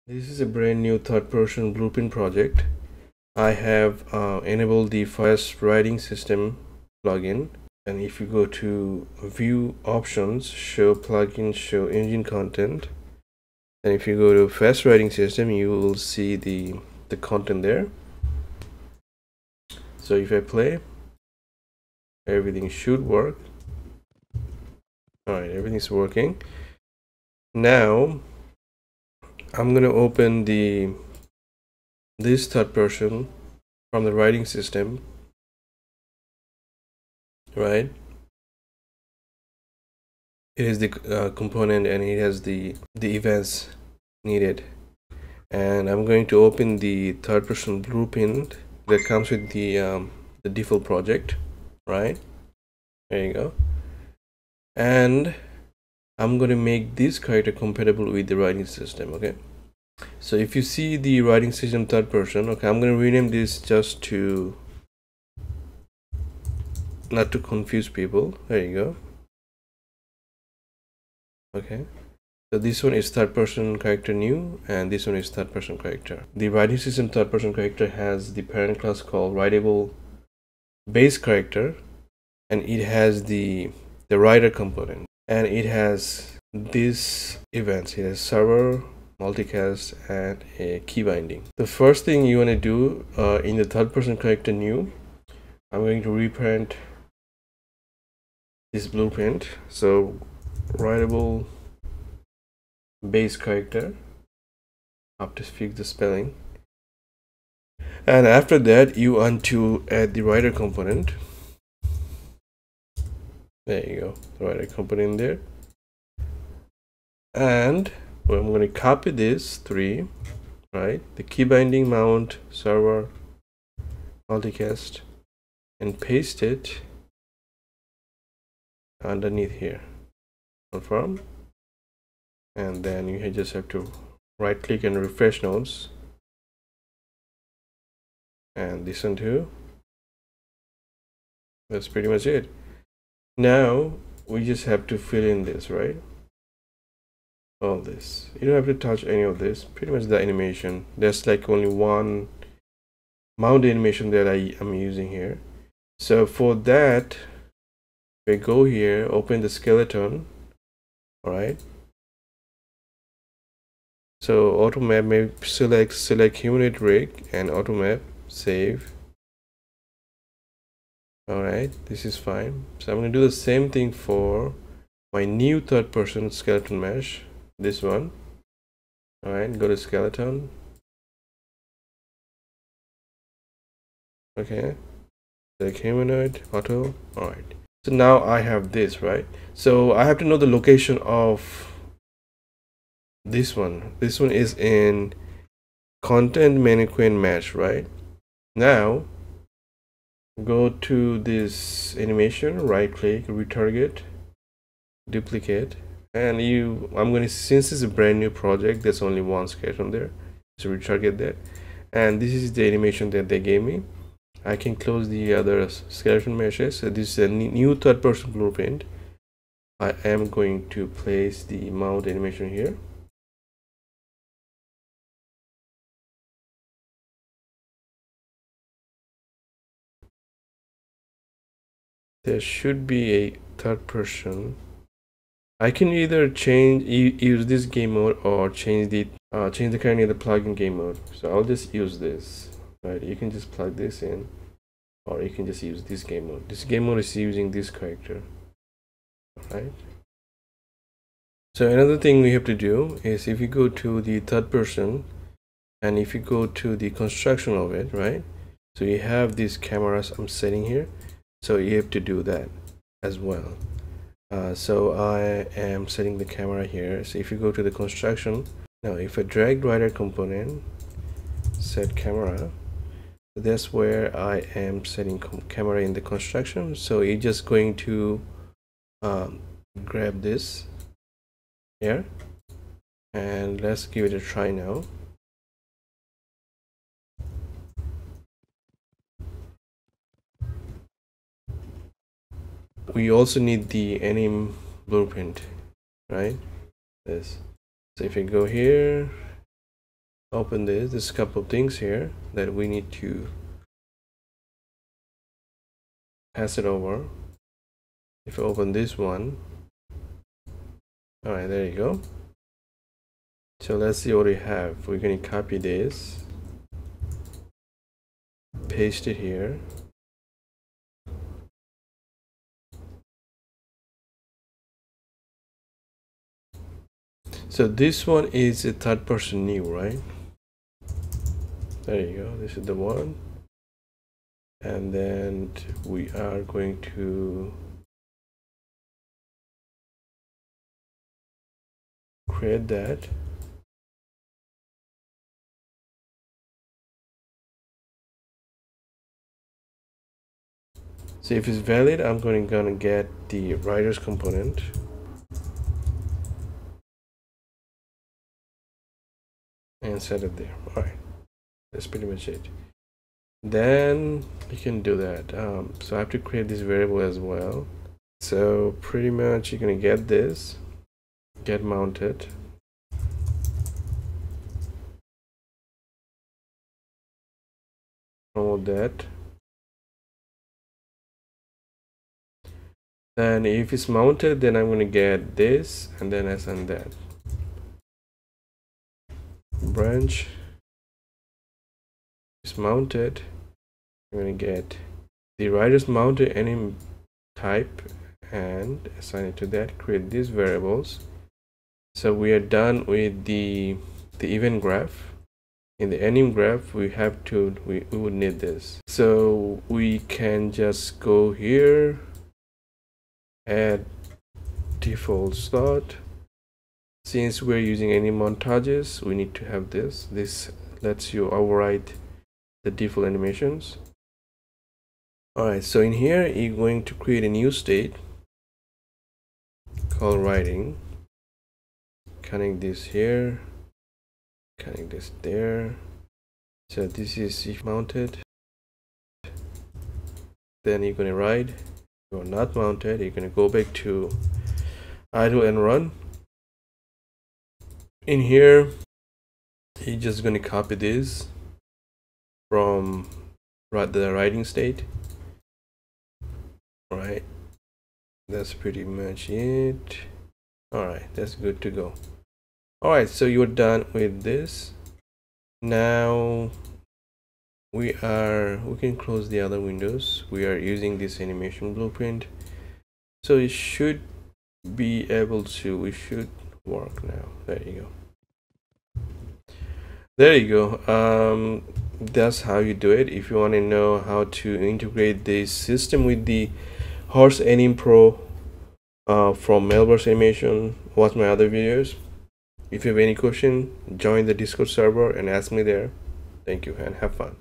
This is a brand new third-person blueprint project. I have enabled the fast writing system plugin, and if you go to view options, show plugin, show engine content, and if you go to fast writing system, you will see the content there. So if I play, everything should work. All right, everything's working. Now I'm gonna open this third person from the writing system, right? It is the component, and it has the events needed. And I'm going to open the third person blueprint that comes with the default project, right? There you go. And I'm going to make this character compatible with the writing system. Okay, so if you see the writing system third person, okay, I'm going to rename this just to not to confuse people. There you go. Okay, so this one is third person character new, and this one is third person character. The writing system third person character has the parent class called writable base character, and it has the writer component, and it has these events. It has server, multicast, and a key binding. The first thing you want to do in the third person character new, I'm going to reprint this blueprint. So writable base character, I have to fix the spelling, and after that you want to add the writer component. There you go, the writer component in there. And I'm going to copy this three, right? The key binding, mount, server, multicast, and paste it underneath here. Confirm. And then you just have to right click and refresh nodes. And this one too. That's pretty much it. Now we just have to fill in this, right? All this. You don't have to touch any of this. Pretty much the animation. There's like only one mount animation that I am using here. So for that, we go here, open the skeleton. All right. So automap, maybe select humanoid rig and automap, save. All right, this is fine. So I'm going to do the same thing for my new third person skeleton mesh, this one. All right, go to skeleton. Okay, select humanoid, auto. All right, so now I have this, right? So I have to know the location of this one. This one is in content mannequin mesh, right? Now go to this animation, right click, retarget, duplicate, and I'm going to, since it's a brand new project, there's only one skeleton there, so retarget that. And this is the animation that they gave me. I can close the other skeleton meshes. So this is a new third person blueprint. I am going to place the mount animation here. There should be a third person. I can either use this game mode or change the current in the plugin game mode. So I'll just use this, right? You can just plug this in, or you can just use this game mode. This game mode is using this character, right? So another thing we have to do is, if you go to the third person and if you go to the construction of it, right? So you have these cameras I'm setting here, so you have to do that as well. So I am setting the camera here. So if you go to the construction, now if I drag writer component, set camera, that's where I am setting camera in the construction. So you're just going to grab this here, and let's give it a try now. We also need the anim blueprint, right? This. So if you go here, open this. There's a couple of things here that we need to pass it over. If I open this one, all right, there you go. So let's see what we have. We're going to copy this, paste it here. So this one is a third person new, right? There you go. This is the one. And then we are going to create that. So if it's valid, I'm gonna get the writers component. And set it there. All right, that's pretty much it. Then you can do that. So I have to create this variable as well. So pretty much you're gonna get this, get mounted. Promote that. Then if it's mounted, then I'm gonna get this and then assign that. Branch is mounted. I'm gonna get the writers mounted anim type and assign it to that. Create these variables. So we are done with the event graph. In the anim graph, we would need this. So we can just go here, add default slot. Since we're using any montages, we need to have this. This lets you override the default animations. All right, so in here, you're going to create a new state called writing. Connect this here, connect this there. So this is if mounted. Then you're going to write. If you're not mounted, you're going to go back to idle and run. In here, you're just going to copy this from the writing state. All right, that's pretty much it. All right, that's good to go. All right, so you're done with this. Now we can close the other windows. We are using this animation blueprint, so it should be able to, it should work now. There you go. There you go. That's how you do it. If you want to know how to integrate this system with the Horse Anim Pro from Melburst Animation, watch my other videos. If you have any question, join the Discord server and ask me there. Thank you and have fun.